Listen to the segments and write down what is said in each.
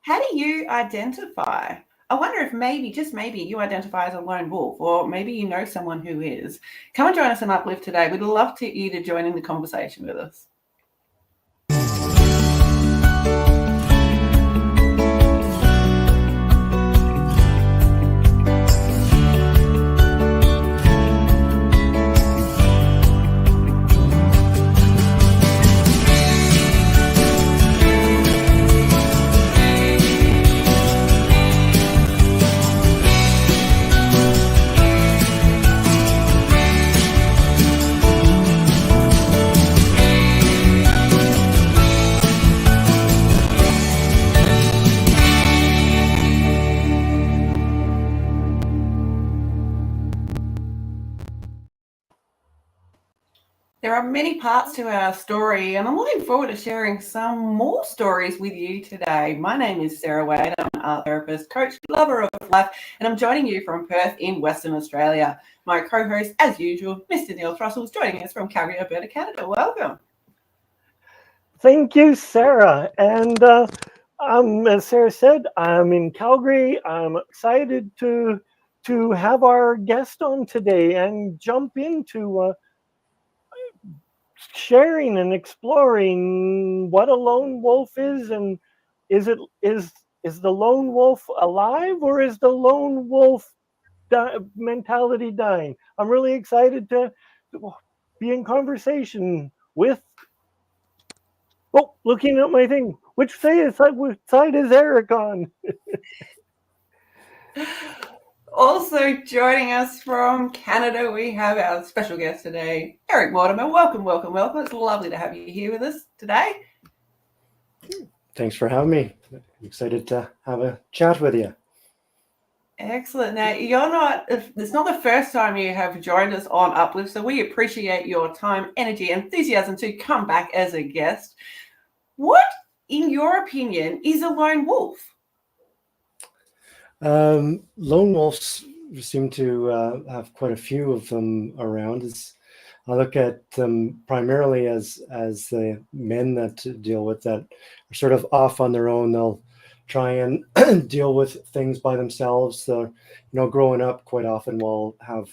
How do you identify? I wonder if maybe, just maybe, you identify as a lone wolf, or maybe you know someone who is. Come and join us on Uplift today. We'd love you to join in the conversation with us. There are many parts to our story, and I'm looking forward to sharing some more stories with you today. My name is Sarah Wade. I'm an art therapist, coach, lover of life, and I'm joining you from Perth in Western Australia. My co-host, as usual, Mr. Neil Thrussell, is joining us from Calgary, Alberta, Canada. Welcome. Thank you, Sarah. And as Sarah said, I'm in Calgary. I'm excited to have our guest on today and jump into sharing and exploring what a lone wolf is, and is the lone wolf alive, or is the lone wolf mentality dying? I'm really excited to be in conversation with. Oh, looking at my thing. Which side is Eric on? Also joining us from Canada, we have our special guest today, Eric Mortimer. Welcome, welcome, welcome. It's lovely to have you here with us today. Thanks for having me. I'm excited to have a chat with you. Excellent. Now, it's not the first time you have joined us on Uplift, so we appreciate your time, energy, enthusiasm to come back as a guest. What, in your opinion, is a lone wolf? Lone wolves seem to have quite a few of them around. I look at them primarily as the men that deal with that are sort of off on their own. They'll try and deal with things by themselves. So, growing up, quite often we'll have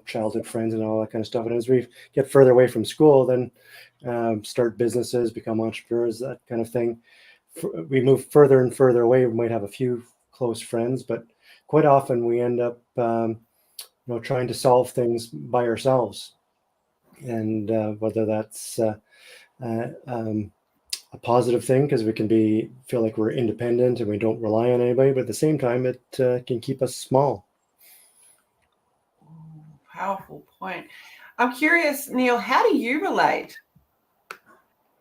childhood friends and all that kind of stuff. And as we get further away from school, then start businesses, become entrepreneurs, that kind of thing. We move further and further away. We might have a few close friends, but quite often we end up, trying to solve things by ourselves. And whether that's a positive thing, because we can feel like we're independent and we don't rely on anybody, but at the same time, it can keep us small. Powerful point. I'm curious, Neil, how do you relate?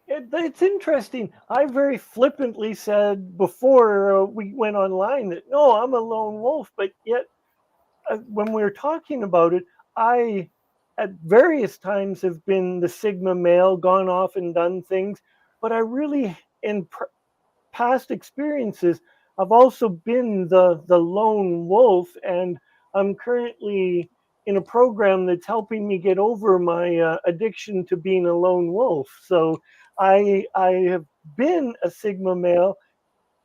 It's interesting. I very flippantly said before we went online that, no, I'm a lone wolf, but yet when we were talking about it, I at various times have been the Sigma male, gone off and done things, but I really, in past experiences, I've also been the lone wolf, and I'm currently in a program that's helping me get over my addiction to being a lone wolf. So I have been a Sigma male,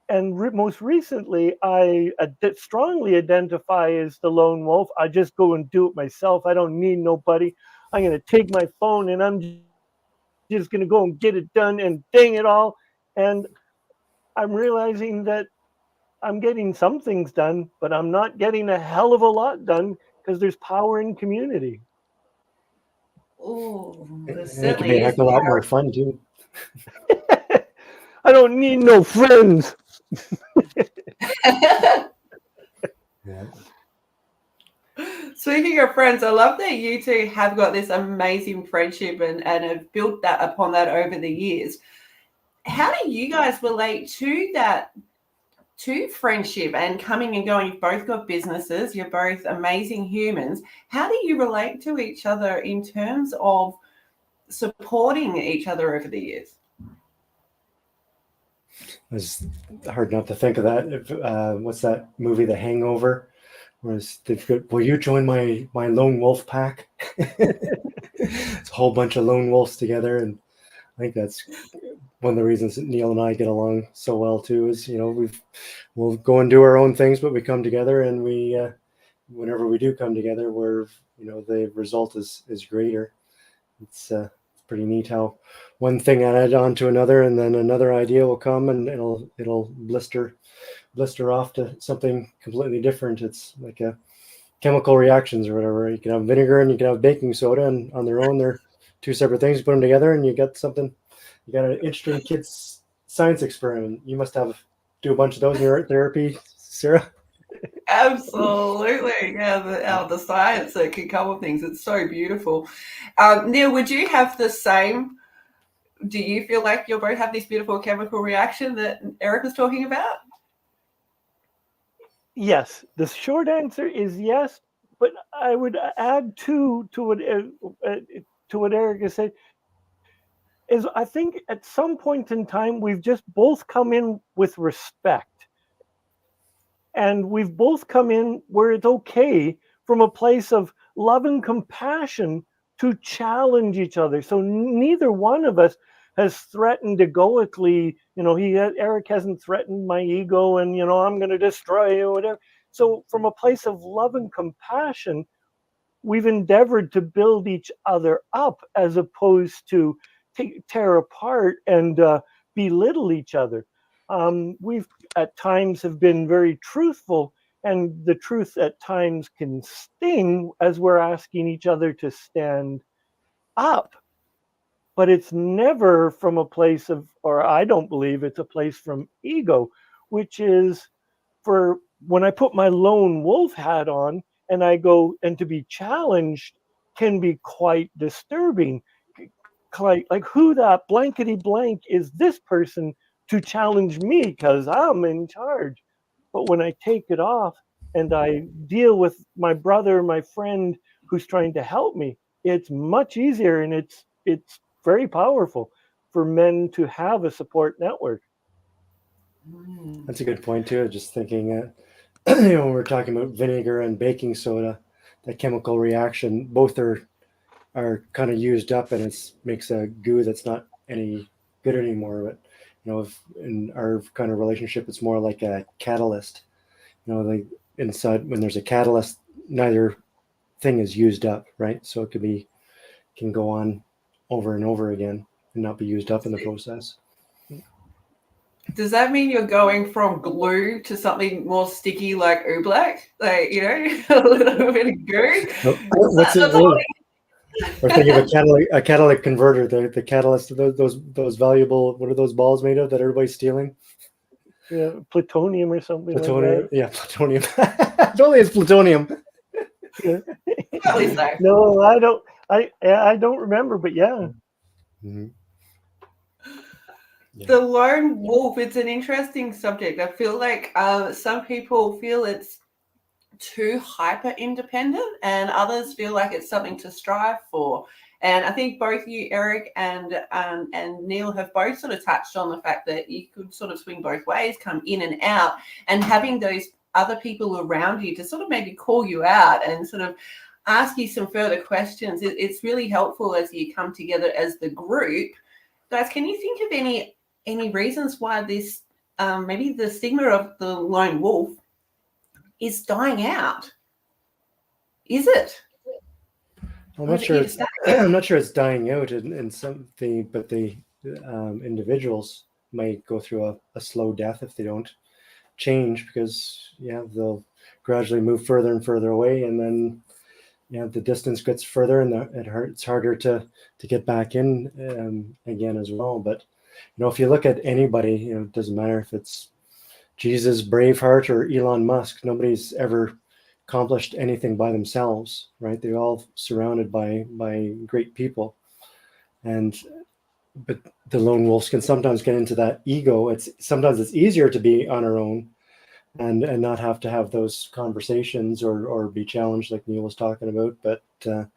and most recently I strongly identify as the lone wolf. I just go and do it myself. I don't need nobody. I'm going to take my phone and I'm just going to go and get it done, and dang it all. And I'm realizing that I'm getting some things done, but I'm not getting a hell of a lot done, because there's power in community. Oh, it can be a heck of a lot more fun too. I don't need no friends. Yeah. Speaking of friends, I love that you two have got this amazing friendship and have built that upon that over the years. How do you guys relate to that, to friendship and coming and going? You've both got businesses, you're both amazing humans. How do you relate to each other in terms of supporting each other over the years? It's hard not to think of that. What's that movie, The Hangover? Will you join my lone wolf pack? It's a whole bunch of lone wolves together, and I think that's one of the reasons that Neil and I get along so well too is, we'll go and do our own things, but we come together, and we whenever we do come together, the result is greater. It's pretty neat how one thing added on to another, and then another idea will come, and it'll blister off to something completely different. It's like a chemical reactions or whatever. You can have vinegar and you can have baking soda, and on their own, they're two separate things. Put them together, and you got something. You got an interesting kids science experiment. You must do a bunch of those in your art therapy, Sarah. Absolutely. Yeah, the science that can come with things. It's so beautiful. Neil, would you have the same? Do you feel like you'll both have this beautiful chemical reaction that Eric was talking about? Yes. The short answer is yes, but I would add to what Eric has said. Is I think at some point in time we've just both come in with respect. And we've both come in where it's okay from a place of love and compassion to challenge each other. So neither one of us has threatened egoically, Eric hasn't threatened my ego and, I'm going to destroy you or whatever. So from a place of love and compassion, we've endeavored to build each other up as opposed to tear apart and belittle each other. We've at times have been very truthful, and the truth at times can sting as we're asking each other to stand up. But it's never from a place of, or I don't believe it's a place from ego, which is for when I put my lone wolf hat on and I go, and to be challenged can be quite disturbing. Like who that blankety blank is this person to challenge me because I'm in charge? But when I take it off and I deal with my brother, my friend who's trying to help me, it's much easier, and it's very powerful for men to have a support network. That's a good point too. Just thinking, when we're talking about vinegar and baking soda, that chemical reaction, both are kind of used up, and it makes a goo that's not any good anymore. But if in our kind of relationship, it's more like a catalyst. Like inside, when there's a catalyst, neither thing is used up, right? So it can go on over and over again and not be used up in the process. Does that mean you're going from glue to something more sticky like oobleck? Like, a little bit of goo? What's it? Or think of a catalytic converter, the catalyst, those valuable, what are those balls made of that everybody's stealing? Yeah, plutonium or something. Plutonium, like that. yeah, plutonium. Totally, it's plutonium. Yeah. So. No, I don't. I don't remember, but yeah. Mm-hmm. Yeah. The lone wolf, it's an interesting subject. I feel like some people feel it's too hyper independent, and others feel like it's something to strive for. And I think both you, Eric, and Neil have both sort of touched on the fact that you could sort of swing both ways, come in and out, and having those other people around you to sort of maybe call you out and sort of ask you some further questions. It's really helpful as you come together as the group. Guys, can you think of any reasons why this maybe the stigma of the lone wolf is dying out? Is it? I'm not sure. I'm not sure it's dying out in something, but the individuals might go through a slow death if they don't change, because they'll gradually move further and further away, and then the distance gets further, and it's harder to get back in again as well. But if you look at anybody, it doesn't matter if it's Jesus, Braveheart, or Elon Musk. Nobody's ever accomplished anything by themselves, right? They're all surrounded by great people, but the lone wolves can sometimes get into that ego. Sometimes it's easier to be on our own and not have to have those conversations or be challenged like Neil was talking about. But that's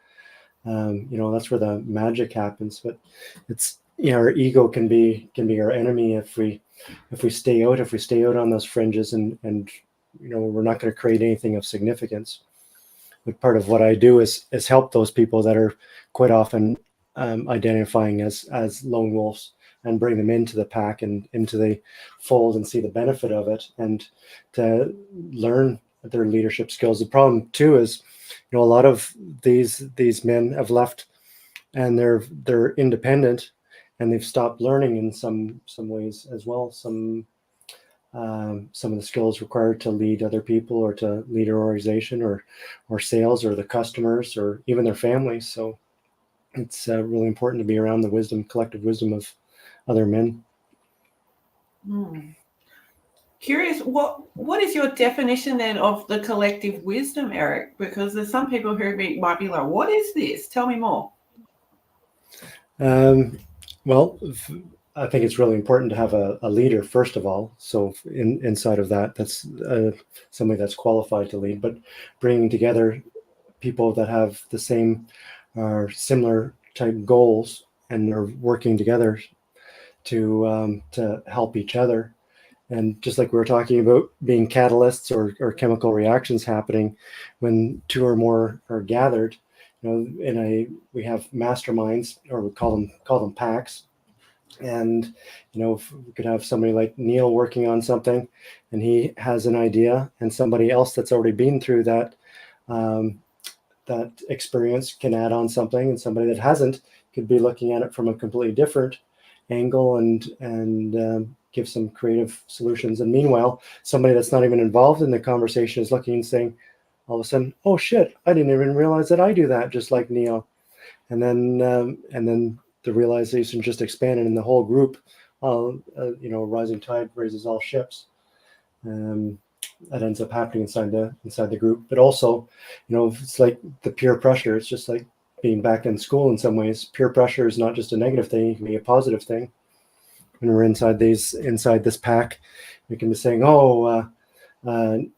where the magic happens. But it's our ego can be our enemy if we stay out on those fringes, and we're not going to create anything of significance. But part of what I do is help those people that are quite often identifying as lone wolves, and bring them into the pack and into the fold and see the benefit of it and to learn their leadership skills. The problem too is, a lot of these men have left and they're independent and they've stopped learning in some ways as well. Some of the skills required to lead other people or to lead an organization or sales or the customers or even their families. So it's really important to be around the collective wisdom of other men. Curious, what is your definition then of the collective wisdom, Eric? Because there's some people who might be like, what is this? Tell me more. Well, I think it's really important to have a leader, first of all. So inside of that, that's somebody that's qualified to lead, but bringing together people that have the same or similar type goals and are working together to help each other. And just like we were talking about being catalysts or chemical reactions happening when two or more are gathered, we have masterminds, or we call them packs. And if we could have somebody like Neil working on something and he has an idea, and somebody else that's already been through that experience can add on something, and somebody that hasn't could be looking at it from a completely different angle and give some creative solutions. And meanwhile, somebody that's not even involved in the conversation is looking and saying all of a sudden, oh shit, I didn't even realize that I do that, just like Neil. And then the realization just expanded in the whole group. Rising tide raises all ships. That ends up happening inside the group. But also, it's like the peer pressure. It's just like being back in school in some ways. Peer pressure is not just a negative thing; it can be a positive thing. When we're inside this pack, we can be saying, "Oh,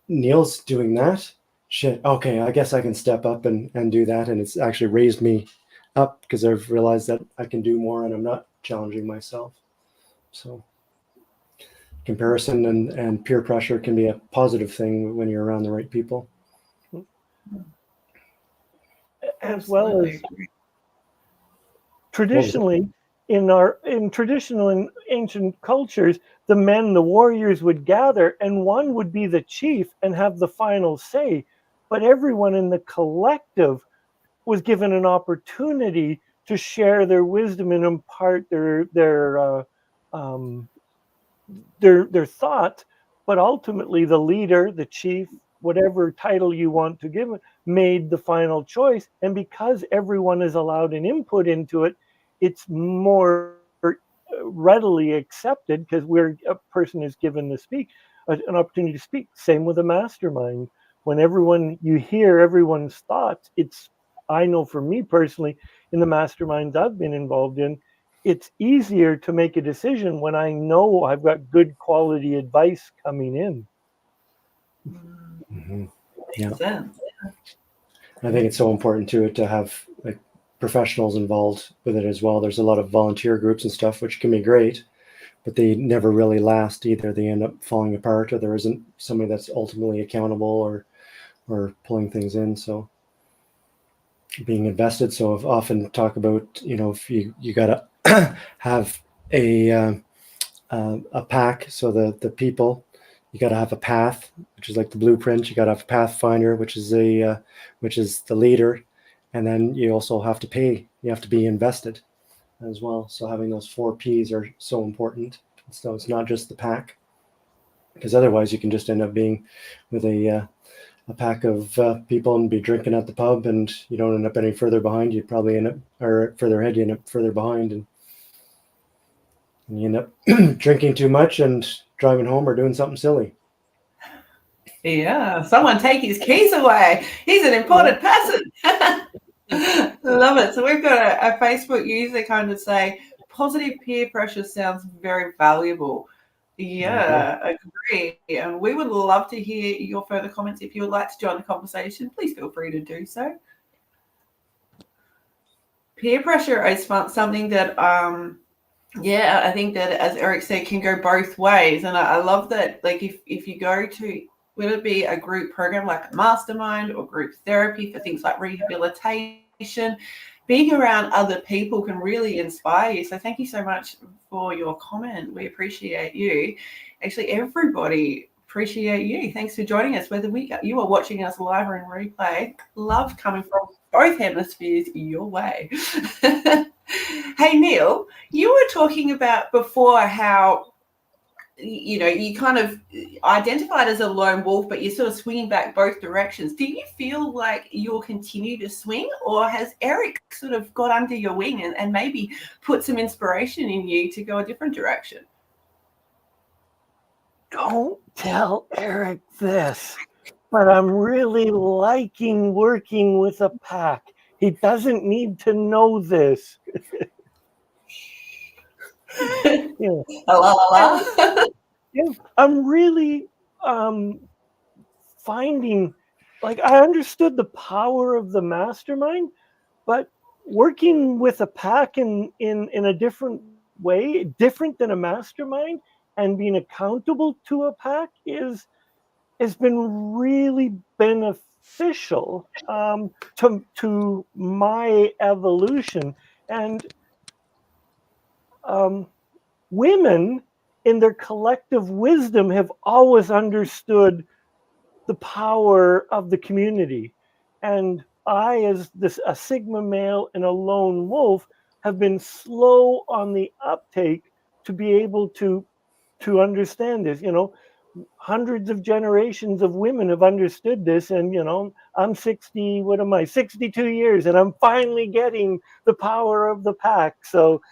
Neil's doing that. Shit. Okay, I guess I can step up and do that." And it's actually raised me up because I've realized that I can do more and I'm not challenging myself. So comparison and peer pressure can be a positive thing when you're around the right people. As well as traditionally in traditional and ancient cultures, the warriors would gather and one would be the chief and have the final say, but everyone in the collective was given an opportunity to share their wisdom and impart their thoughts. But ultimately, the leader, the chief, whatever title you want to give it, made the final choice. And because everyone is allowed an input into it, it's more readily accepted because a person is given to speak, an opportunity to speak. Same with a mastermind. When you hear everyone's thoughts, I know for me personally, in the masterminds I've been involved in, it's easier to make a decision when I know I've got good quality advice coming in. Mm-hmm. Yeah. I think it's so important to have like professionals involved with it as well. There's a lot of volunteer groups and stuff, which can be great, but they never really last either. They end up falling apart, or there isn't somebody that's ultimately accountable or pulling things in. So being invested. So I've often talk about, if you got to have a pack. So the people, you got to have a path, which is like the blueprint. You got to have a pathfinder, which is the leader. And then you also have to pay. You have to be invested as well. So having those 4 P's are so important. So it's not just the pack, because otherwise you can just end up being with a pack of people and be drinking at the pub, and you don't end up any further behind. You probably end up, or further ahead, you end up further behind, and you end up drinking too much and driving home or doing something silly. Yeah, someone take his keys away. He's an important person. Love it. So we've got a Facebook user kind of say, positive peer pressure sounds very valuable. Yeah, agree. And we would love to hear your further comments. If you would like to join the conversation, please feel free to do so. Peer pressure is something that, I think that, as Eric said, can go both ways. And I love that, like, if you go to, whether it be a group program like a mastermind or group therapy for things like rehabilitation, being around other people can really inspire you. So thank you so much for your comment. We appreciate you. Actually, everybody appreciate you. Thanks for joining us, whether you are watching us live or in replay. Love coming from both hemispheres your way. Hey, Neil, you were talking about before how, you know, you kind of identified as a lone wolf, but you're sort of swinging back both directions. Do you feel like you'll continue to swing, or has Eric sort of got under your wing and maybe put some inspiration in you to go a different direction? Don't tell Eric this, but I'm really liking working with a pack. He doesn't need to know this. Yeah. Yeah, I'm really finding, like, I understood the power of the mastermind, but working with a pack in a different way, different than a mastermind, and being accountable to a pack has been really beneficial to my evolution. And women in their collective wisdom have always understood the power of the community. And I, as a Sigma male and a lone wolf, have been slow on the uptake to be able to understand this. You know, hundreds of generations of women have understood this, and you know, I'm 60. What am I? 62 years, and I'm finally getting the power of the pack. So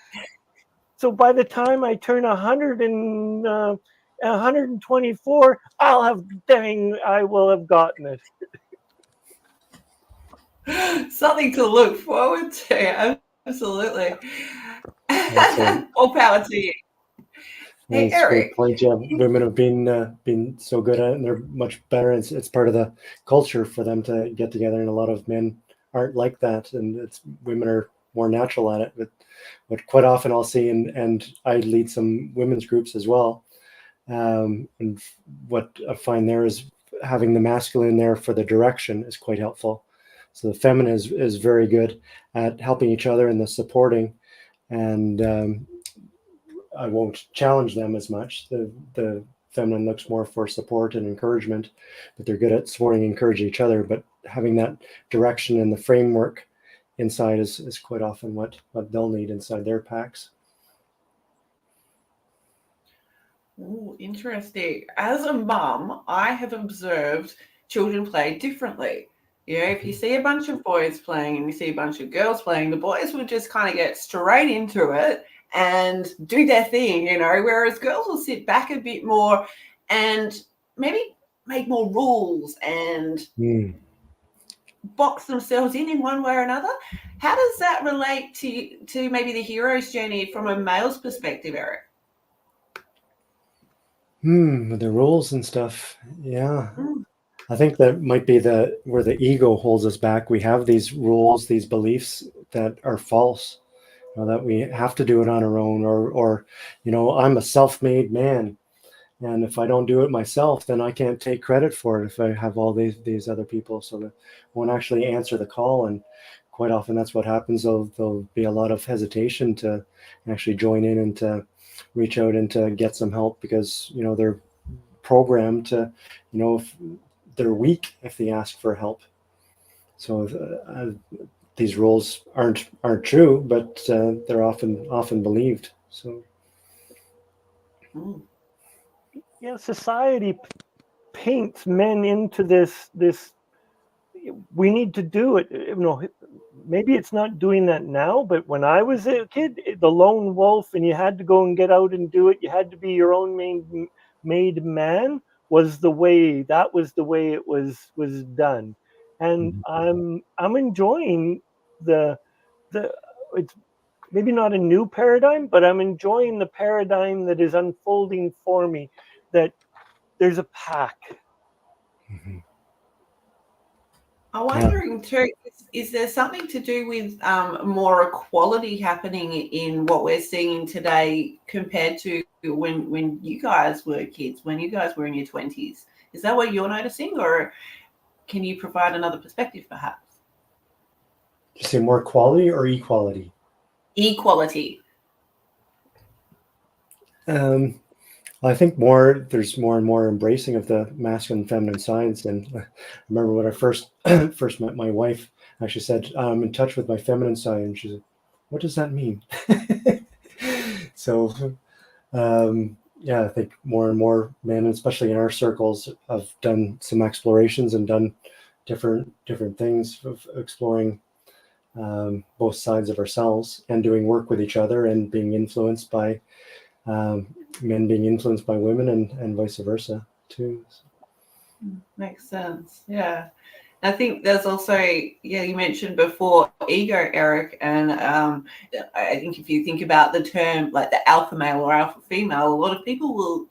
by the time I turn 124, I will have gotten it. Something to look forward to. Absolutely. Awesome. All power to you. Hey, That's a great Eric. point. Yeah, women have been so good at it, and they're much better. It's part of the culture for them to get together, and a lot of men aren't like that, and women are more natural at it. But what quite often I'll see, and I lead some women's groups as well. And what I find there is having the masculine there for the direction is quite helpful. So the feminine is very good at helping each other in the supporting, and I won't challenge them as much. The feminine looks more for support and encouragement, but they're good at supporting and encouraging each other. But having that direction and the framework inside is quite often what they'll need inside their packs. Ooh, interesting. As a mum, I have observed children play differently. You know, if you see a bunch of boys playing and you see a bunch of girls playing, the boys will just kind of get straight into it and do their thing, you know, whereas girls will sit back a bit more and maybe make more rules and box themselves in one way or another. How does that relate to maybe the hero's journey from a male's perspective, Eric? The rules and stuff. Yeah. I think that might be where the ego holds us back. We have these rules, these beliefs that are false, you know, that we have to do it on our own, or you know, I'm a self-made man, and if I don't do it myself, then I can't take credit for it if I have all these other people. So that won't actually answer the call, and quite often that's what happens. There'll be a lot of hesitation to actually join in and to reach out and to get some help, because you know they're programmed to, you know, if they're weak if they ask for help. So these rules aren't true, but they're often believed. So yeah, society paints men into this we need to do it. You know, maybe it's not doing that now, but when I was a kid, the lone wolf, and you had to go and get out and do it. You had to be your own made man. Was the way it was done. And I'm enjoying the it's maybe not a new paradigm, but I'm enjoying the paradigm that is unfolding for me, that there's a pack. I'm wondering too, is there something to do with more equality happening in what we're seeing today compared to when you guys were kids, when you guys were in your 20s? Is that what you're noticing, or can you provide another perspective perhaps? you say more quality or equality? Equality. I think there's more and more embracing of the masculine and feminine sides. And I remember when I first met my wife, I actually said, I'm in touch with my feminine side. And she said, what does that mean? So, yeah, I think more and more men, especially in our circles, have done some explorations and done different things of exploring both sides of ourselves and doing work with each other and being influenced by men being influenced by women and vice versa too. Makes sense. Yeah. I think there's also, you mentioned before ego, Eric, and I think if you think about the term like the alpha male or alpha female, a lot of people will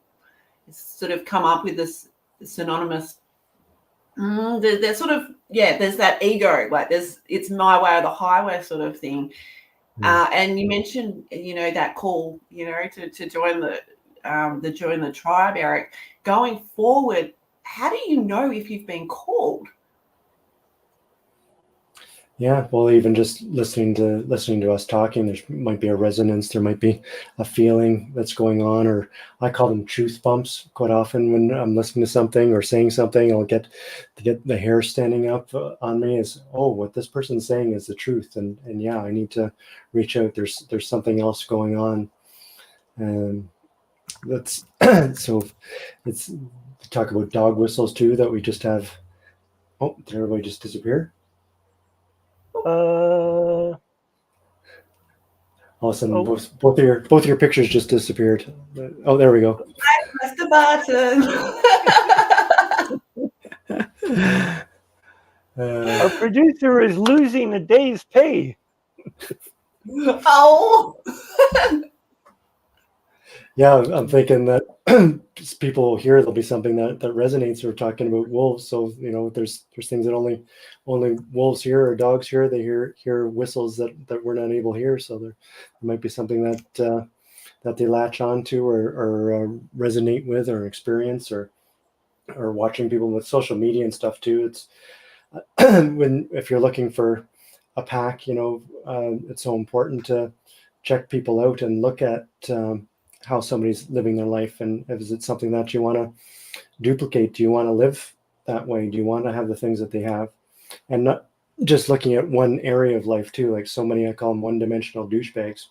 sort of come up with this synonymous. There's sort of there's that ego, like it's my way or the highway sort of thing. And you mentioned that call to join the tribe, Eric. Going forward, how do you know if you've been called? Yeah, well, even just listening to us talking, there might be a resonance, there might be a feeling that's going on, or I call them truth bumps quite often when I'm listening to something or saying something. I'll get the hair standing up on me as, oh, what this person's saying is the truth, and yeah, I need to reach out. There's something else going on, and that's so it's to talk about dog whistles too that we just have. Oh, did everybody just disappear? All of a sudden, both of your pictures just disappeared. Oh, there we go. I pressed the button. Our producer is losing a day's pay. Oh. Yeah, I'm thinking that people will hear there'll be something that resonates. We're talking about wolves, so there's things that only wolves hear or dogs hear. They hear whistles that we're not able to hear. So there might be something that they latch onto or resonate with or experience or watching people with social media and stuff too. It's if you're looking for a pack, it's so important to check people out and look at how somebody's living their life, and is it something that you want to duplicate? Do you want to live that way? Do you want to have the things that they have? And not just looking at one area of life too. Like so many, I call them one-dimensional douchebags,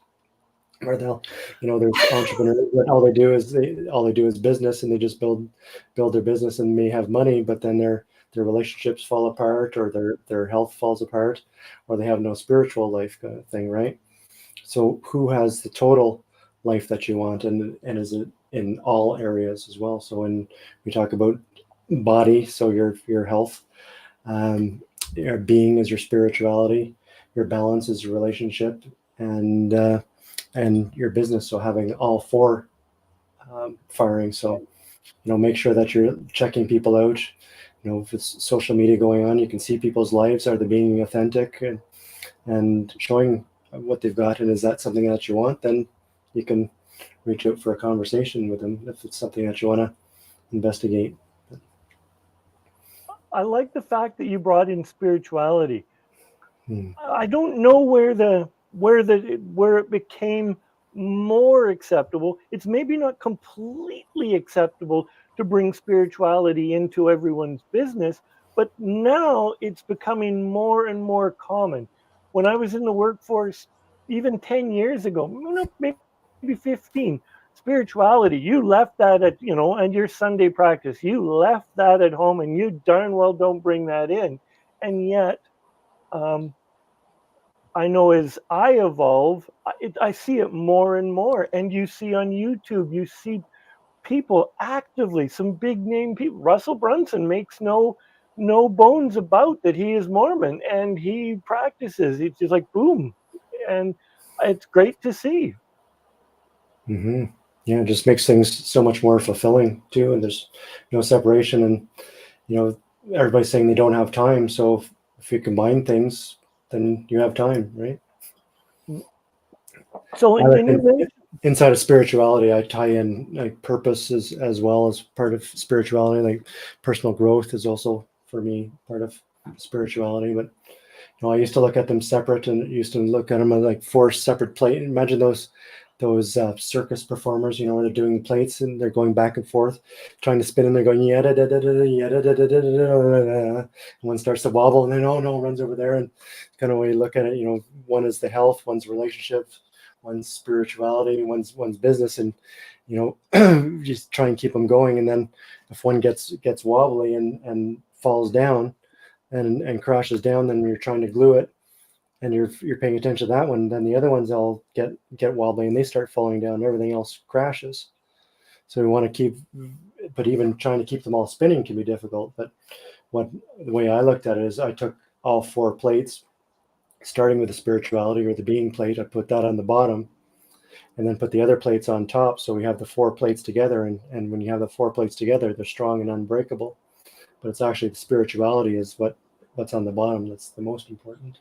where they'll, there's entrepreneurs that all they do is business, and they just build their business and may have money, but then their relationships fall apart, or their health falls apart, or they have no spiritual life kind of thing, right? So who has the total life that you want, and is it in all areas as well? So when we talk about body, so your health, your being is your spirituality, your balance is your relationship, and your business. So having all four firing. So make sure that you're checking people out. If it's social media going on, you can see people's lives. Are they being authentic and showing what they've got? And is that something that you want? Then you can reach out for a conversation with them if it's something that you want to investigate. I like the fact that you brought in spirituality. I don't know where it became more acceptable. It's maybe not completely acceptable to bring spirituality into everyone's business, but now it's becoming more and more common. When I was in the workforce, even 10 years ago, maybe 15, spirituality, you left that at, and your Sunday practice, you left that at home, and you darn well don't bring that in. And yet, I know as I evolve, I see it more and more. And you see on YouTube, you see people actively, some big name people. Russell Brunson makes no bones about that he is Mormon and he practices. It's just like boom, and it's great to see. Mm-hmm. Yeah, it just makes things so much more fulfilling too, and there's no separation. And everybody's saying they don't have time, so if you combine things, then you have time, right? So inside of spirituality, I tie in like purpose as well as part of spirituality. Like personal growth is also for me part of spirituality. But I used to look at them separate, and used to look at them like 4 separate plates. Imagine those circus performers, where they're doing the plates and they're going back and forth, trying to spin, and they're going yeah da da da da yeah da da da da da. One starts to wobble, and then runs over there, and kind of way you look at it. One is the health, one's relationships, one's spirituality, one's business, and just try and keep them going. And then if one gets wobbly and falls down and crashes down, then you're trying to glue it, and you're paying attention to that one, then the other ones all get wobbly and they start falling down, everything else crashes. So we want to keep, but even trying to keep them all spinning can be difficult. But the way I looked at it is, I took all 4 plates, starting with the spirituality or the being plate. I put that on the bottom, and then put the other plates on top. So we have the 4 plates together, and when you have the 4 plates together, they're strong and unbreakable. But it's actually the spirituality is what's on the bottom that's the most important.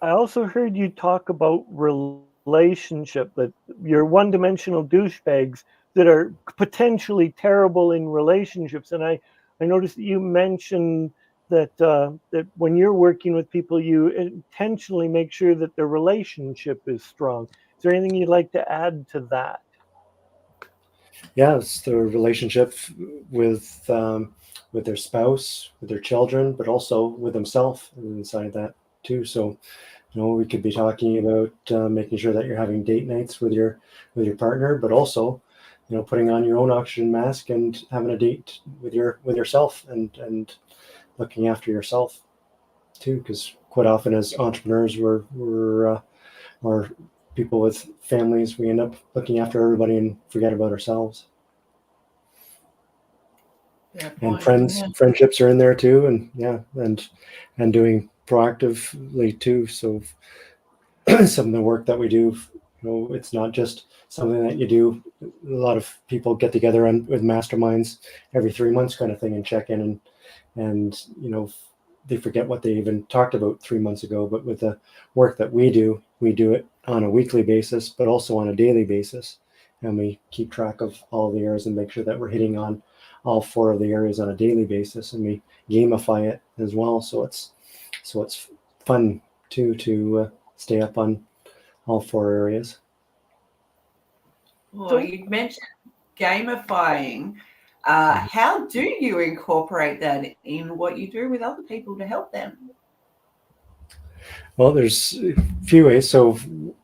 I also heard you talk about relationship, that you're one-dimensional douchebags that are potentially terrible in relationships. And I noticed that you mentioned that when you're working with people, you intentionally make sure that the relationship is strong. Is there anything you'd like to add to that? Yeah, it's the relationship with their spouse, with their children, but also with themselves inside that too. So, we could be talking about making sure that you're having date nights with your partner, but also, putting on your own oxygen mask and having a date with yourself and looking after yourself too. Because quite often as entrepreneurs, we're people with families, we end up looking after everybody and forget about ourselves. And friendships are in there too, and doing proactively too. So some of the work that we do, it's not just something that you do. A lot of people get together with masterminds every 3 months kind of thing and check in, and they forget what they even talked about 3 months ago. But with the work that we do it on a weekly basis, but also on a daily basis, and we keep track of all the areas and make sure that we're hitting on all 4 of the areas on a daily basis, and we gamify it as well. So it's fun too to stay up on all 4 areas. Well, you mentioned gamifying. How do you incorporate that in what you do with other people to help them? Well, there's a few ways. So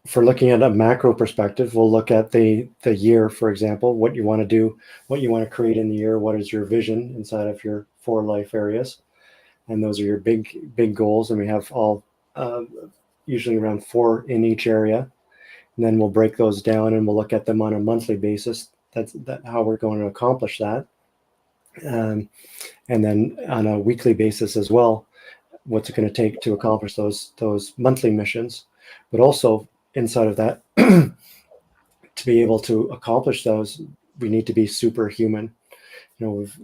for looking at a macro perspective, we'll look at the year, for example, what you want to do, what you want to create in the year, what is your vision inside of your 4 life areas. And those are your big goals. And we have all usually around 4 in each area. And then we'll break those down and we'll look at them on a monthly basis. That's how we're going to accomplish that. And then on a weekly basis as well, what's it going to take to accomplish those monthly missions, but also inside of that, to be able to accomplish those, we need to be superhuman. We've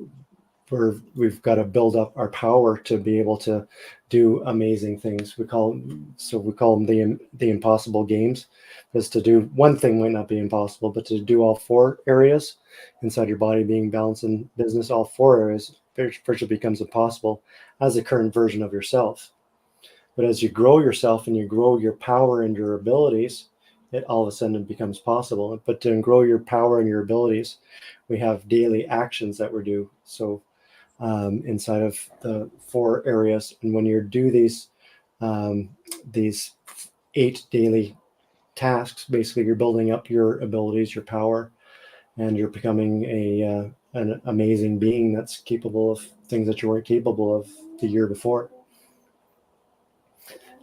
got to build up our power to be able to do amazing things. We call them the impossible games, because to do one thing might not be impossible, but to do all 4 areas inside your body, being balanced in business, all 4 areas virtually becomes impossible as a current version of yourself. But as you grow yourself and you grow your power and your abilities, it all of a sudden becomes possible. But to grow your power and your abilities, we have daily actions that we do. So inside of the 4 areas, and when you do these 8 daily tasks, basically you're building up your abilities, your power, and you're becoming an amazing being that's capable of things that you weren't capable of the year before.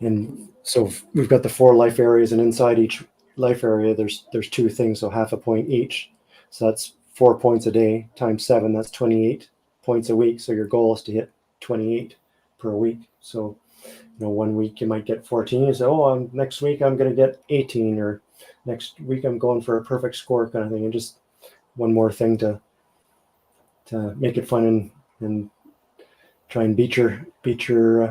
And so we've got the 4 life areas, and inside each life area, there's 2 things, so half a point each. So that's 4 points a day times 7. That's 28 points a week. So your goal is to hit 28 per week. So 1 week you might get 14. You say, next week I'm going to get 18, or next week I'm going for a perfect score kind of thing. And just one more thing to make it fun and try and beat your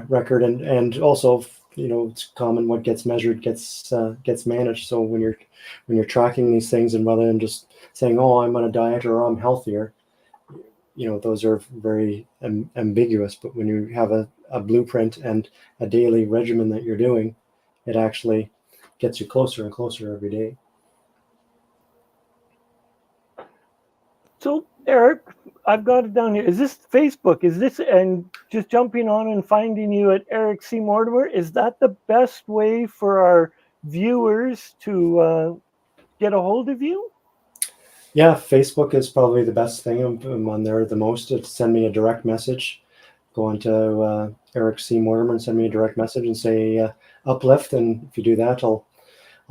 record, and also it's common, what gets measured gets managed. So when you're tracking these things, and rather than just saying, I'm on a diet or I'm healthier, those are very ambiguous. But when you have a blueprint and a daily regimen that you're doing, it actually gets you closer and closer every day. So, Eric, I've got it down here. Is this Facebook? Is this, and just jumping on and finding you at Eric C. Mortimer, is that the best way for our viewers to get a hold of you? Yeah, Facebook is probably the best thing. I'm on there the most. Send me a direct message. Go on to Eric C. Mortimer and send me a direct message and say Uplift. And if you do that, I'll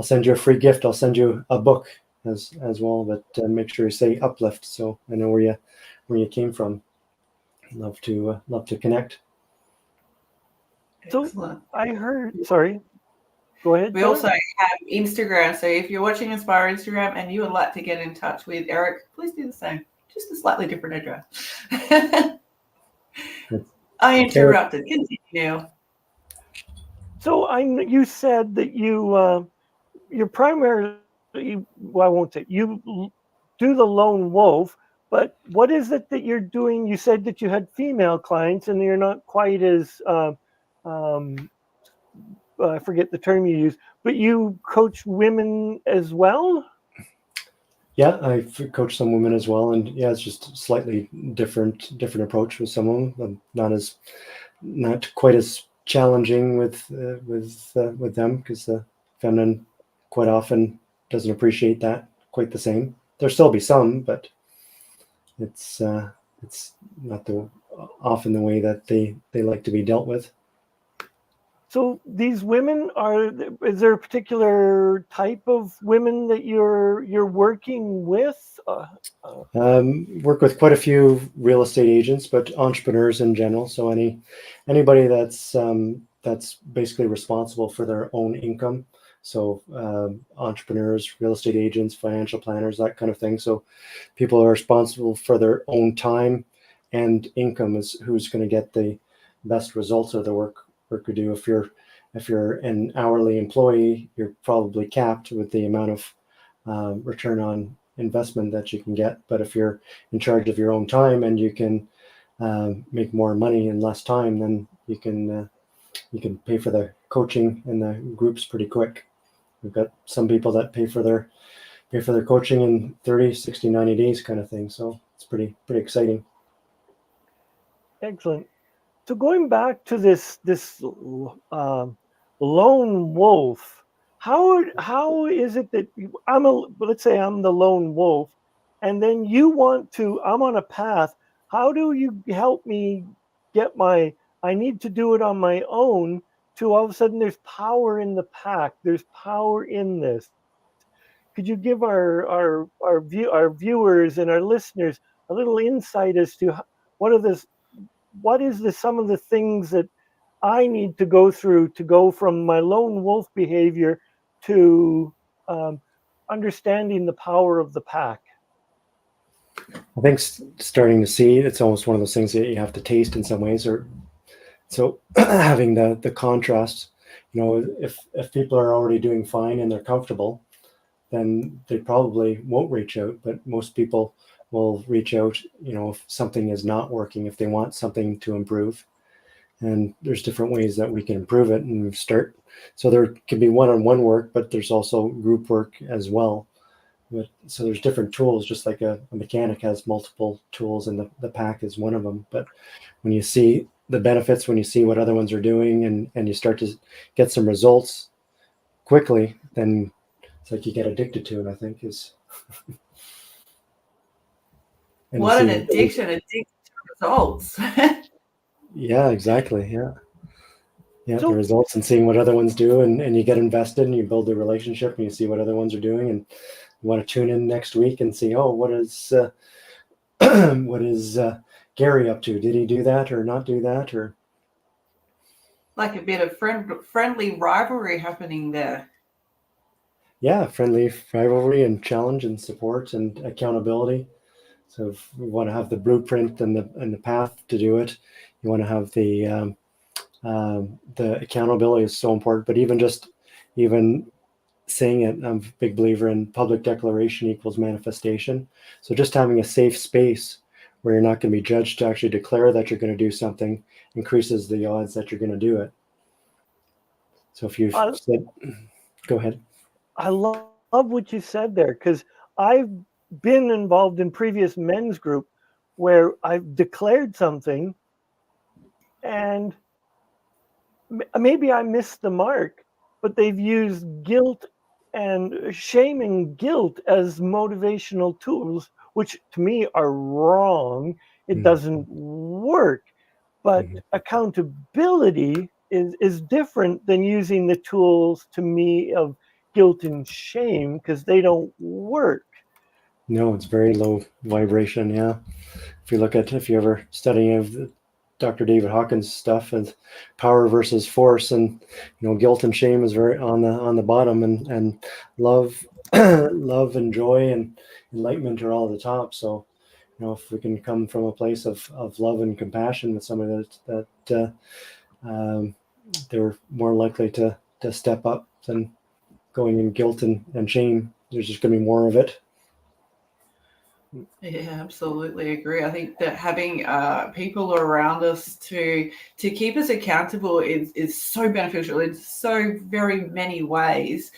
send you a free gift. I'll send you a book as well. But make sure you say Uplift, so I know where you came from. Love to connect. So Excellent. I heard. Sorry, go ahead. We also have Instagram. So if you're watching us via Instagram and you would like to get in touch with Eric, please do the same. Just a slightly different address. I interrupted. Continue now. So you said that you're primarily, well, I won't say you do the lone wolf, but what is it that you're doing? You said that you had female clients and you're not quite as I forget the term you use, but you coach women as well? Yeah, I coach some women as well, and yeah, it's just slightly different approach with some of them. Not quite as challenging with them, because the feminine quite often doesn't appreciate that quite the same. There'll still be some, but it's not often the way that they like to be dealt with. So these women is there a particular type of women that you're working with? Work with quite a few real estate agents, but entrepreneurs in general. So anybody that's basically responsible for their own income. So entrepreneurs, real estate agents, financial planners, that kind of thing. So people are responsible for their own time and income is who's going to get the best results of the work we do. If you're an hourly employee, you're probably capped with the amount of return on investment that you can get. But if you're in charge of your own time and you can make more money in less time, then you can pay for the coaching and the groups pretty quick. We've got some people that pay for their coaching in 30, 60, 90 days kind of thing. So it's pretty exciting. Excellent. So going back to this lone wolf, how is it that let's say I'm the lone wolf, and then I'm on a path. How do you help me get I need to do it on my own, to all of a sudden there's power in the pack. There's power in this. Could you give our viewers and our listeners a little insight as to what is some of the things that I need to go through to go from my lone wolf behavior to understanding the power of the pack? I think starting to see, it's almost one of those things that you have to taste in some ways, or so having the contrast. If people are already doing fine and they're comfortable, then they probably won't reach out. But most people will reach out, if something is not working, if they want something to improve. And there's different ways that we can improve it and start. So there can be one-on-one work, but there's also group work as well. So there's different tools, just like a mechanic has multiple tools, and the pack is one of them. But when you see the benefits, when you see what other ones are doing, and you start to get some results quickly, then it's like you get addicted to it, I think is. What an addiction to results. Yeah, exactly. Yeah, the results, and seeing what other ones do, and you get invested and you build a relationship and you see what other ones are doing, and you want to tune in next week and see, what is Gary up to? Did he do that or not do that? Or like a bit of friendly rivalry happening there. Yeah, friendly rivalry and challenge and support and accountability. So if we want to have the blueprint and the path to do it, you want to have the accountability is so important. But even saying it, I'm a big believer in public declaration equals manifestation. So just having a safe space where you're not going to be judged to actually declare that you're going to do something increases the odds that you're going to do it. So if you've said, go ahead. I love what you said there, because I've been involved in previous men's group where I've declared something and maybe I missed the mark, but they've used guilt and shame and guilt as motivational tools, which to me are wrong. It doesn't work. But accountability is different than using the tools, to me, of guilt and shame, because they don't work. No, it's very low vibration. Yeah. If you ever study of Dr. David Hawkins stuff and power versus force, and guilt and shame is very on the bottom, and love love and joy and enlightenment are all at the top. So if we can come from a place of love and compassion with somebody that they're more likely to step up than going in guilt and shame. There's just going to be more of it. Yeah, absolutely agree. I think that having people around us to keep us accountable is so beneficial in so very many ways.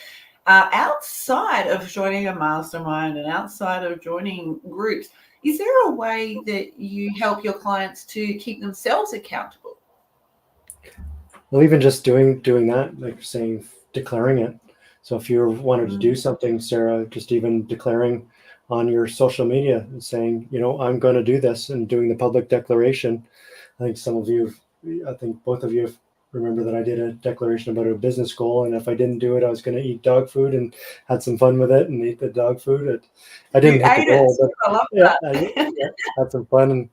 Outside of joining a mastermind and outside of joining groups, is there a way that you help your clients to keep themselves accountable? Well, even just doing that, like saying, declaring it. So if you wanted to do something, Sarah, just even declaring on your social media and saying, I'm going to do this, and doing the public declaration. I think both of you remember that I did a declaration about a business goal, and if I didn't do it, I was going to eat dog food, and had some fun with it and eat the dog food. I didn't hit the goal, but I love yeah, that. had some fun,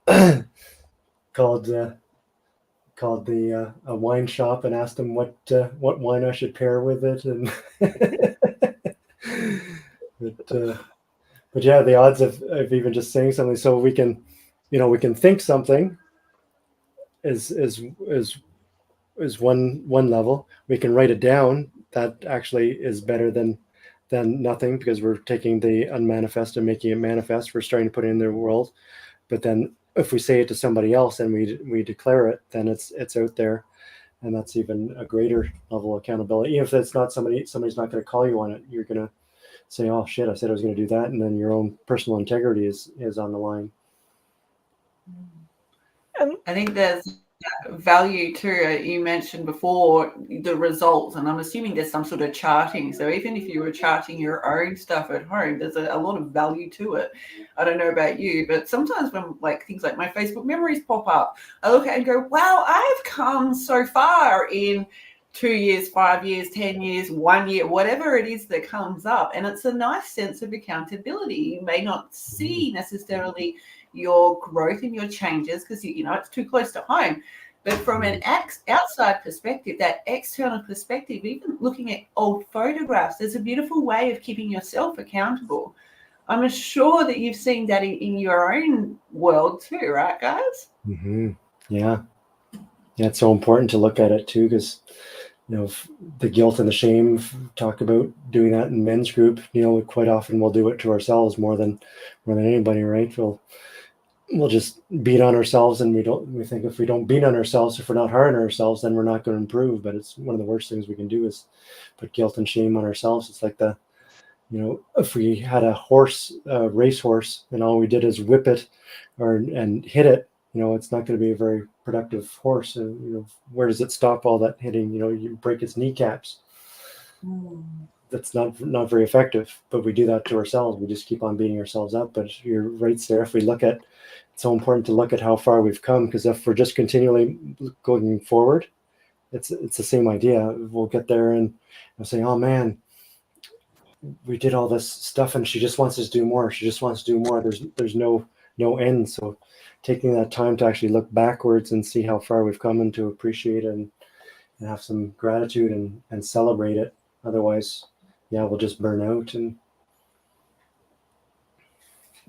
and called the a wine shop and asked them what wine I should pair with it, and but yeah, the odds of even just saying something, so we can think something is one level. We can write it down. That actually is better than nothing, because we're taking the unmanifest and making it manifest. We're starting to put it in their world. But then if we say it to somebody else and we declare it, then it's out there, and that's even a greater level of accountability. Even if it's not somebody's not going to call you on it, you're going to say, oh shit, I said I was going to do that, and then your own personal integrity is on the line. I think there's value too. You mentioned before the results, and I'm assuming there's some sort of charting. So even if you were charting your own stuff at home, there's a lot of value to it. I don't know about you, but sometimes when things like my Facebook memories pop up, I look at it and go, wow, I've come so far in 2 years, 5 years, 10 years, 1 year, whatever it is that comes up. And it's a nice sense of accountability. You may not see necessarily your growth and your changes because it's too close to home, but from an outside perspective, that external perspective, even looking at old photographs, there's a beautiful way of keeping yourself accountable. I'm sure that you've seen that in your own world too, right, guys? Yeah, it's so important to look at it too, because the guilt and the shame, talk about doing that in men's group, quite often we'll do it to ourselves more than anybody, right? We'll just beat on ourselves, and we think if we don't beat on ourselves, if we're not hard on ourselves, then we're not going to improve. But it's one of the worst things we can do is put guilt and shame on ourselves. It's like if we had a racehorse, and all we did is whip it and hit it, it's not going to be a very productive horse. And where does it stop all that hitting? You break its kneecaps. That's not very effective. But we do that to ourselves. We just keep on beating ourselves up. But you're right, Sarah. If we look at, it's so important to look at how far we've come, because if we're just continually going forward, it's the same idea. We'll get there and we'll say, oh man, we did all this stuff, and she just wants us to do more. She just wants to do more. There's no end. So taking that time to actually look backwards and see how far we've come, and to appreciate it and have some gratitude and celebrate it. Otherwise, yeah, we'll just burn out. And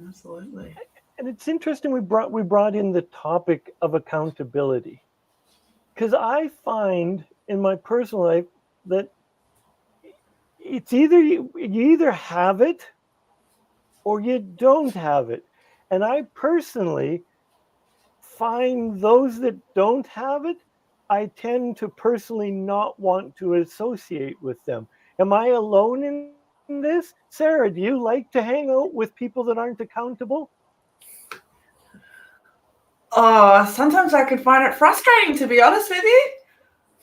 absolutely. And it's interesting we brought in the topic of accountability, because I find in my personal life that it's either you either have it or you don't have it. And I personally find those that don't have it, I tend to personally not want to associate with them. Am I alone in this? Sarah, do you like to hang out with people that aren't accountable? Oh, sometimes I could find it frustrating, to be honest with you.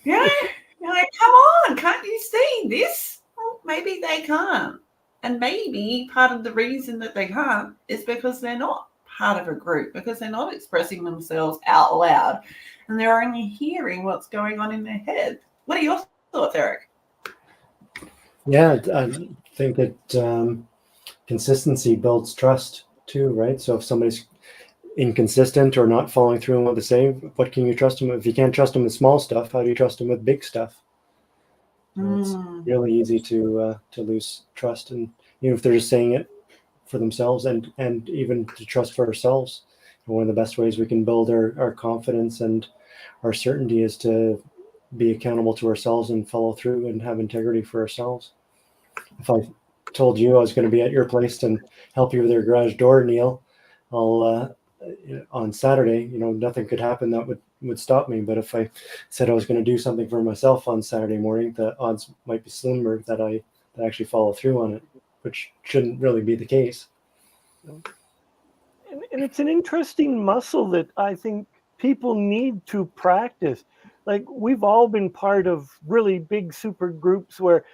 You know, you're like, come on, can't you see this? Well, maybe they can't. And maybe part of the reason that they can't is because they're not part of a group, because they're not expressing themselves out loud and they're only hearing what's going on in their head. What are your thoughts, Eric? Yeah, I think that consistency builds trust too, right? So if somebody's inconsistent or not following through on what they say, what can you trust them with? If you can't trust them with small stuff, how do you trust them with big stuff? It's really easy to lose trust, and if they're just saying it for themselves, and even to trust for ourselves. And one of the best ways we can build our confidence and our certainty is to be accountable to ourselves and follow through and have integrity for ourselves. If I told you I was going to be at your place and help you with your garage door, Neil, I'll on Saturday, nothing could happen that would stop me. But if I said I was going to do something for myself on Saturday morning, the odds might be slimmer that I actually follow through on it, which shouldn't really be the case. And it's an interesting muscle that I think people need to practice. Like, we've all been part of really big super groups where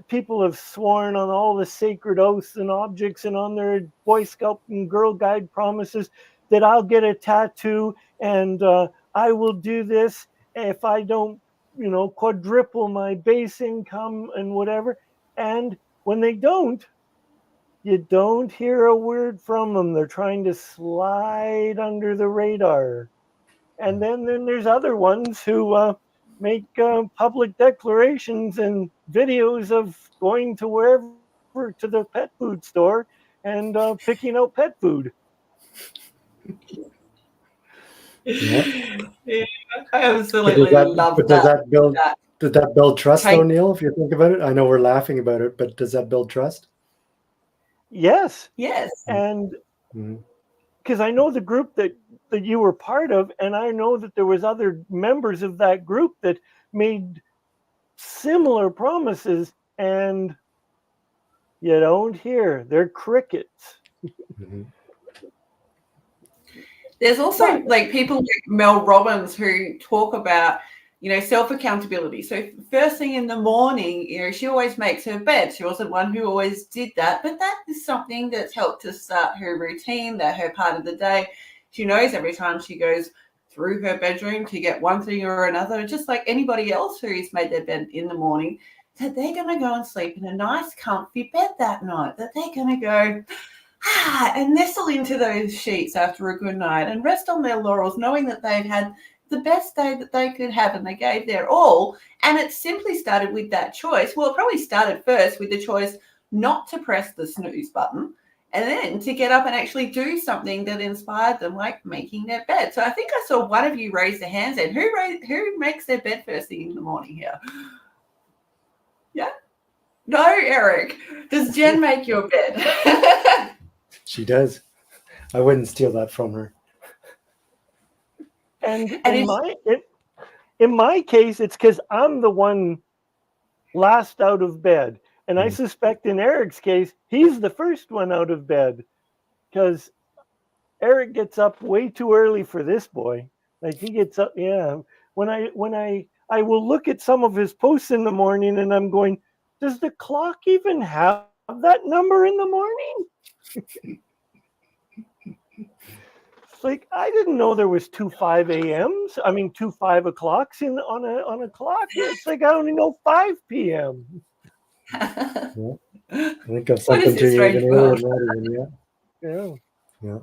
people have sworn on all the sacred oaths and objects and on their Boy Scout and Girl Guide promises that I'll get a tattoo and I will do this if I don't, quadruple my base income and whatever. And when they don't, you don't hear a word from them. They're trying to slide under the radar. And then there's other ones who make public declarations and videos of going to wherever, to the pet food store and picking out pet food. Yeah. Yeah, I absolutely love Does that. that build trust though, Take Neil? If you think about it, I know we're laughing about it, but does that build trust? Yes. Yes. And Mhm. because I know the group that you were part of, and I know that there was other members of that group that made similar promises, and you don't hear. They're crickets. Mhm. There's also But like people like Mel Robbins who talk about, self accountability. So first thing in the morning, she always makes her bed. She wasn't one who always did that, but that is something that's helped to start her routine, that her part of the day. She knows every time she goes through her bedroom to get one thing or another, just like anybody else who's made their bed in the morning, that they're going to go and sleep in a nice, comfy bed that night, that they're going to go, and nestle into those sheets after a good night and rest on their laurels, knowing that they've had the best day that they could have and they gave their all. And it simply started with that choice. Well, it probably started first with the choice not to press the snooze button and then to get up and actually do something that inspired them, like making their bed. So I think I saw one of you raise their hands. And who makes their bed first thing in the morning here? Yeah? No, Eric. Does Jen make your bed? She does. I wouldn't steal that from her. and And in my case, it's because I'm the one last out of bed. And I suspect in Eric's case, he's the first one out of bed because Eric gets up way too early for this boy. Like, he gets up, yeah. When I will look at some of his posts in the morning and I'm going, does the clock even have that number in the morning? Like, I didn't know there was two 5 a.m.s. I mean, two 5 o'clocks on a clock. It's like I only know 5 p.m. Yeah. I think of What is something to this you even strange earlier world? than that even, Yeah. yeah.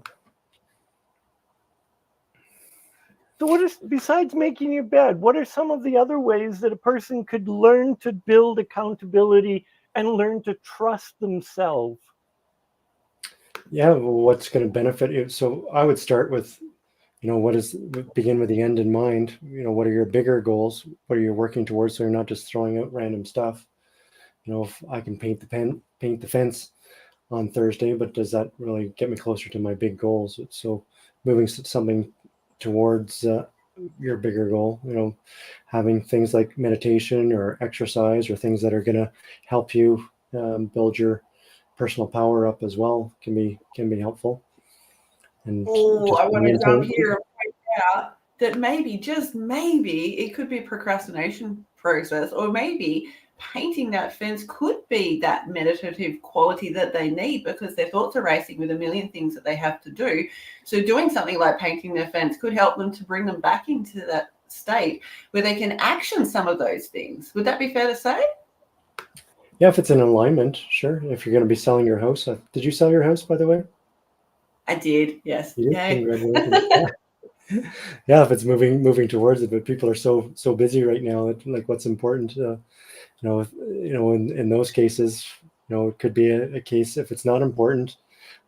So what is, besides making your bed, what are some of the other ways that a person could learn to build accountability and learn to trust themselves? Yeah, well, what's going to benefit you? So I would start with, begin with the end in mind. What are your bigger goals? What are you working towards? So you're not just throwing out random stuff. If I can paint the fence on Thursday, but does that really get me closer to my big goals? So moving something towards your bigger goal, having things like meditation or exercise or things that are going to help you build your personal power up as well can be helpful. And I want to jump here and point out that maybe, just maybe, it could be a procrastination process, or maybe painting that fence could be that meditative quality that they need, because their thoughts are racing with a million things that they have to do. So doing something like painting their fence could help them to bring them back into that state where they can action some of those things. Would that be fair to say? Yeah, if it's in alignment, sure. If you're going to be selling your house, did you sell your house, by the way? I did, yes. You did? Congratulations. Yeah, if it's moving towards it, but people are so busy right now. Like, what's important, in those cases, it could be a case. If it's not important,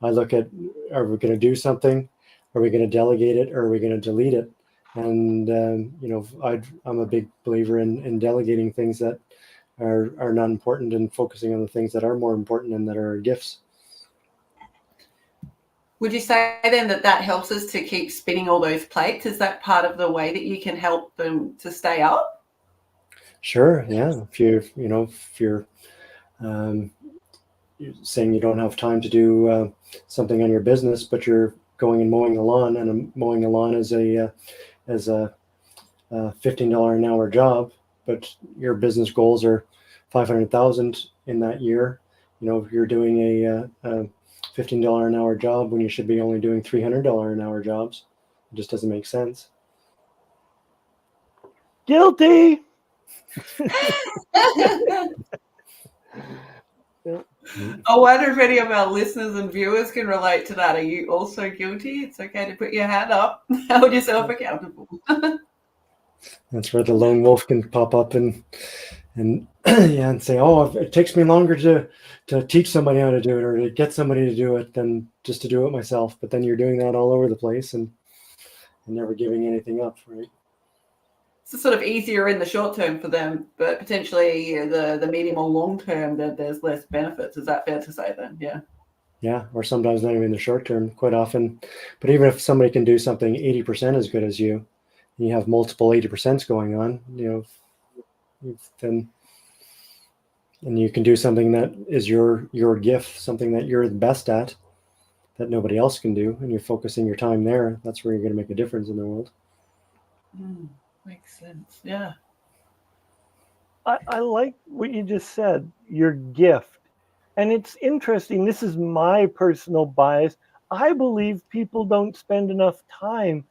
I look at, are we going to do something? Are we going to delegate it, or are we going to delete it? And I'm a big believer in delegating things that are not important and focusing on the things that are more important and that are gifts. Would you say then that helps us to keep spinning all those plates? Is that part of the way that you can help them to stay up? Sure. Yeah. If you're saying you don't have time to do something on your business, but you're going and mowing the lawn, and mowing the lawn is a $15 an hour job, but your business goals are 500,000 in that year. You're doing a $15 an hour job when you should be only doing $300 an hour jobs. It just doesn't make sense. Guilty. I wonder if any of our listeners and viewers can relate to that. Are you also guilty? It's okay to put your hand up. Hold yourself accountable. That's where the lone wolf can pop up and yeah, and say, oh, it takes me longer to teach somebody how to do it, or to get somebody to do it, than just to do it myself. But then you're doing that all over the place and never giving anything up, right? It's sort of easier in the short term for them, but potentially the medium or long term, that there's less benefits. Is that fair to say then? Yeah. Yeah, or sometimes not even in the short term, quite often. But even if somebody can do something 80% as good as you, and you have multiple 80% going on, then, and you can do something that is your gift, something that you're the best at, that nobody else can do, and you're focusing your time there, that's where you're going to make a difference in the world. Makes sense. Yeah. I like what you just said, your gift. And it's interesting. This is my personal bias. I believe people don't spend enough time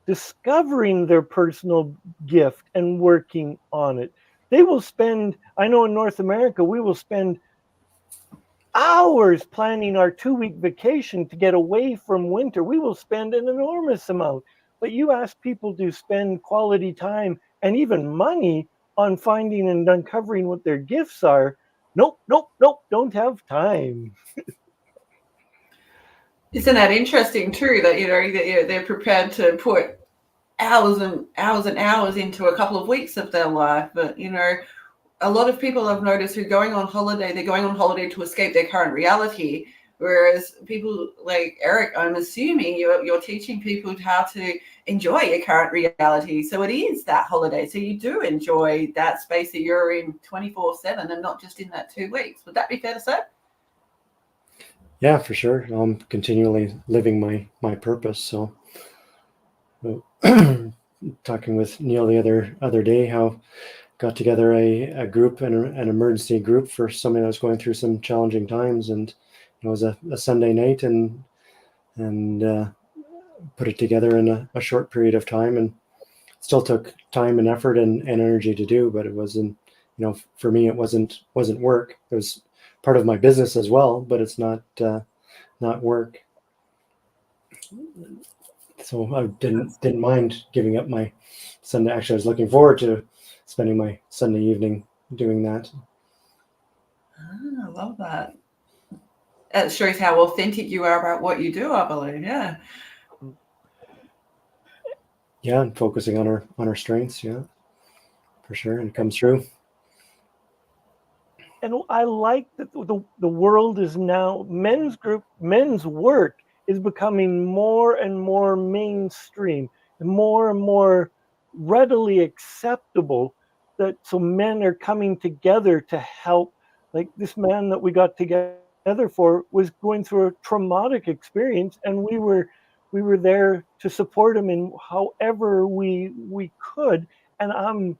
discovering their personal gift and working on it. They will spend, I know in North America, we will spend hours planning our 2-week vacation to get away from winter. We will spend an enormous amount. But you ask people to spend quality time and even money on finding and uncovering what their gifts are. Nope, don't have time. Isn't that interesting too, that they're prepared to put hours and hours and hours into a couple of weeks of their life, but a lot of people I've noticed who are going on holiday, they're going on holiday to escape their current reality. Whereas people like Eric, I'm assuming you're teaching people how to enjoy your current reality. So it is that holiday. So you do enjoy that space that you're in 24/7 and not just in that 2 weeks. Would that be fair to say? Yeah, for sure. I'm continually living my purpose. So talking with Neil the other day, how got together a group, an emergency group for somebody that was going through some challenging times, and it was a Sunday night, and put it together in a short period of time, and still took time and effort and energy to do, but it wasn't, for me, it wasn't work. It was part of my business as well, but it's not work. So I didn't mind giving up my Sunday. Actually, I was looking forward to spending my Sunday evening doing that. I love that. It shows how authentic you are about what you do, I believe. Yeah. Yeah, and focusing on our strengths. Yeah, for sure, and it comes through. I like that the world is now, men's work is becoming more and more mainstream and more readily acceptable, that so men are coming together to help. Like this man that we got together for was going through a traumatic experience, and we were there to support him in however we could. And I'm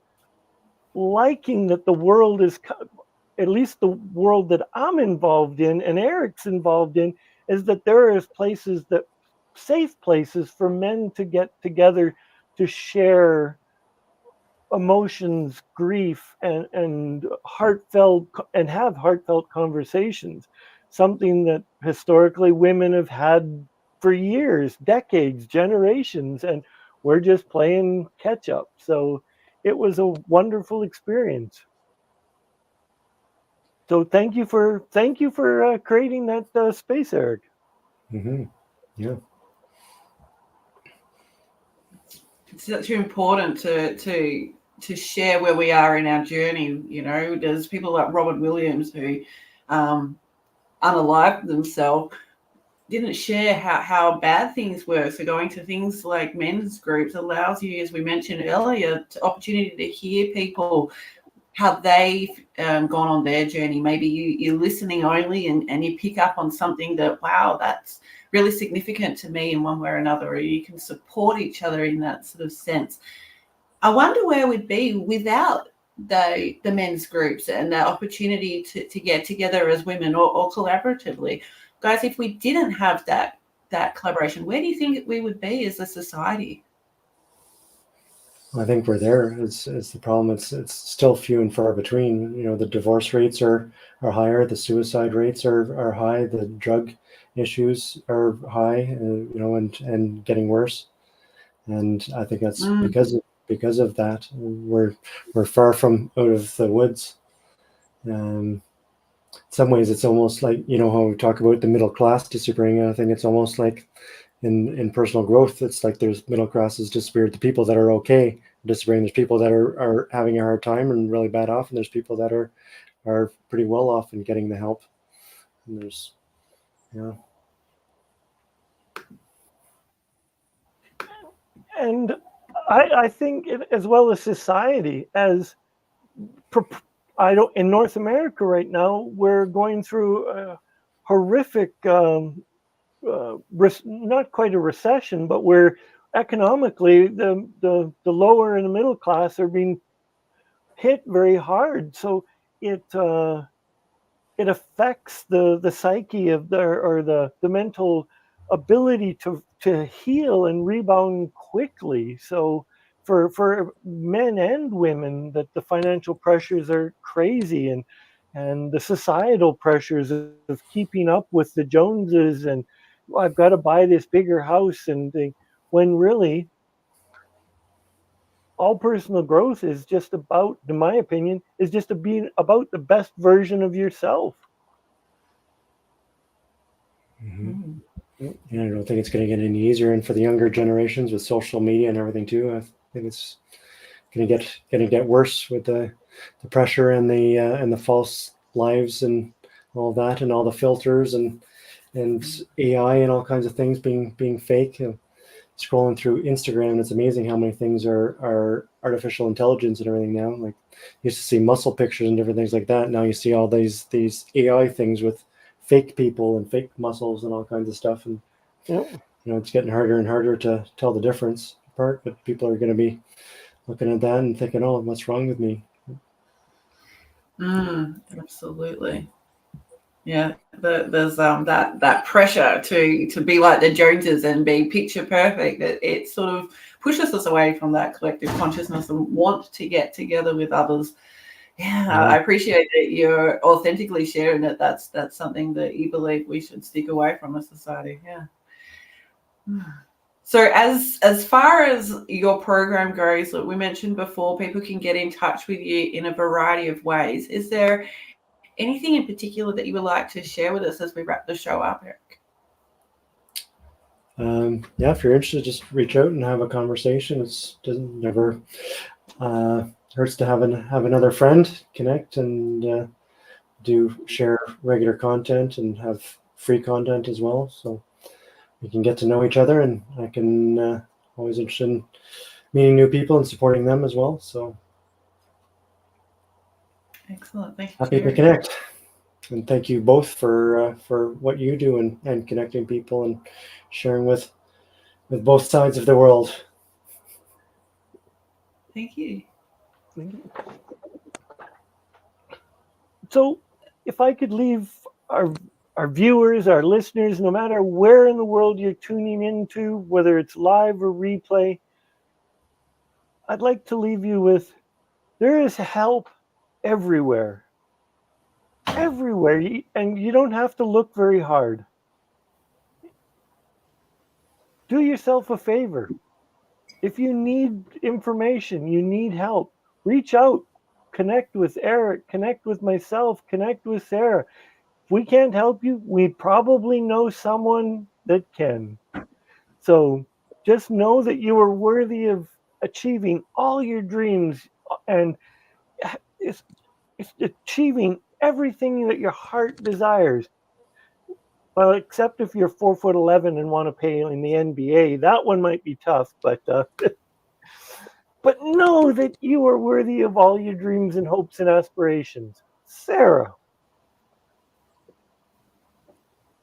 liking that the world is, at least the world that I'm involved in and Eric's involved in, is that there is places, that safe places for men to get together to share emotions, grief, and have heartfelt conversations. Something that historically women have had for years, decades, generations, and we're just playing catch up. So it was a wonderful experience. So thank you for creating that space, Eric. Mm-hmm. Yeah. It's such important to share where we are in our journey. You know, there's people like Robert Williams who unalived themselves, didn't share how bad things were. So going to things like men's groups allows you, as we mentioned earlier, the opportunity to hear people, how they've gone on their journey. Maybe you're listening only and you pick up on something that, wow, that's really significant to me in one way or another, or you can support each other in that sort of sense. I wonder where we'd be without the men's groups and the opportunity to get together as women or collaboratively. Guys, if we didn't have that collaboration, where do you think we would be as a society? I think we're there. It's the problem. It's still few and far between. You know, the divorce rates are higher, the suicide rates are high, the drug issues are high, you know, and getting worse. And I think that's because of that. We're far from out of the woods. In some ways, it's almost like, you know, how we talk about the middle class disappearing. I think it's almost like in personal growth, it's like there's middle class has disappeared. The people that are okay disappearing. There's people that are having a hard time and really bad off, and there's people that are pretty well off and getting the help. And there's, yeah. And I think as well as society, as in North America right now, we're going through a horrific, not quite a recession, but where economically the lower and the middle class are being hit very hard. So it affects the psyche of the mental ability to heal and rebound quickly. So for men and women, that the financial pressures are crazy, and the societal pressures of keeping up with the Joneses, and I've got to buy this bigger house, when really all personal growth is just about, in my opinion, is just being about the best version of yourself. Mm-hmm. Yeah, I don't think it's going to get any easier. And for the younger generations with social media and everything too, I think it's going to get worse with the pressure and the false lives and all that, and all the filters and AI and all kinds of things being fake. Scrolling through Instagram, it's amazing how many things are artificial intelligence and everything now. Like, you used to see muscle pictures and different things like that. Now you see all these AI things with fake people and fake muscles and all kinds of stuff. And you know, it's getting harder and harder to tell the difference apart. But people are going to be looking at that and thinking, "Oh, what's wrong with me?" Absolutely. Yeah, there's that pressure to be like the Joneses and be picture perfect. It sort of pushes us away from that collective consciousness and want to get together with others. Yeah, I appreciate that you're authentically sharing that. That's something that you believe we should stick away from as society. Yeah. So as far as your program goes, look, we mentioned before, people can get in touch with you in a variety of ways. Is there anything in particular that you would like to share with us as we wrap the show up, Eric? Yeah, if you're interested, just reach out and have a conversation. It doesn't never hurts to have another friend, connect, and do share regular content and have free content as well. So we can get to know each other, and I can always interested in meeting new people and supporting them as well. So Excellent. Thank you, happy to connect. And thank you both for what you do and connecting people and sharing with both sides of the world. Thank you. So if I could leave our viewers, our listeners, no matter where in the world you're tuning into, whether it's live or replay, I'd like to leave you with, there is help everywhere. Everywhere. And you don't have to look very hard. Do yourself a favor. If you need information, you need help, reach out, connect with Eric, connect with myself, connect with Sarah. If we can't help you, we probably know someone that can. So just know that you are worthy of achieving all your dreams and it's achieving everything that your heart desires. Well, except if you're 4'11" and want to play in the NBA, that one might be tough. But know that you are worthy of all your dreams and hopes and aspirations. Sarah.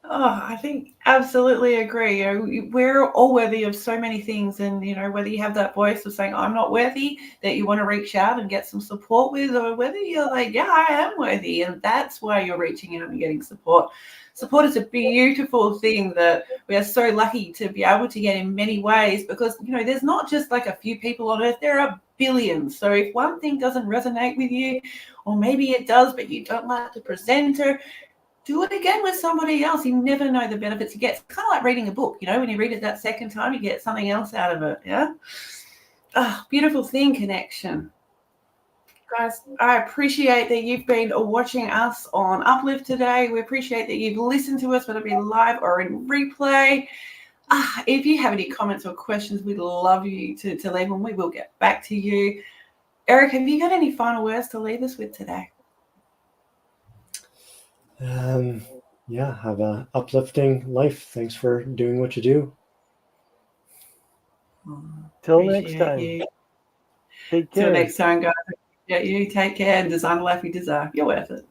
Oh, I think absolutely agree. We're all worthy of so many things, and whether you have that voice of saying I'm not worthy that you want to reach out and get some support with, or whether you're like, yeah, I am worthy, and that's why you're reaching out and getting support. Support is a beautiful thing that we are so lucky to be able to get in many ways, because there's not just like a few people on earth, there are billions. So if one thing doesn't resonate with you, or maybe it does but you don't like the presenter, do it again with somebody else. You never know the benefits you get. It's kind of like reading a book. When you read it that second time, you get something else out of it. Yeah. Oh, beautiful thing, connection. Guys, I appreciate that you've been watching us on Uplift today. We appreciate that you've listened to us, whether it be live or in replay. If you have any comments or questions, we'd love you to leave them. We will get back to you. Eric, have you got any final words to leave us with today? Yeah, have a uplifting life. Thanks for doing what you do. Till next time. You. Take care. Till next time, guys. You take care and design the life you desire. You're worth it.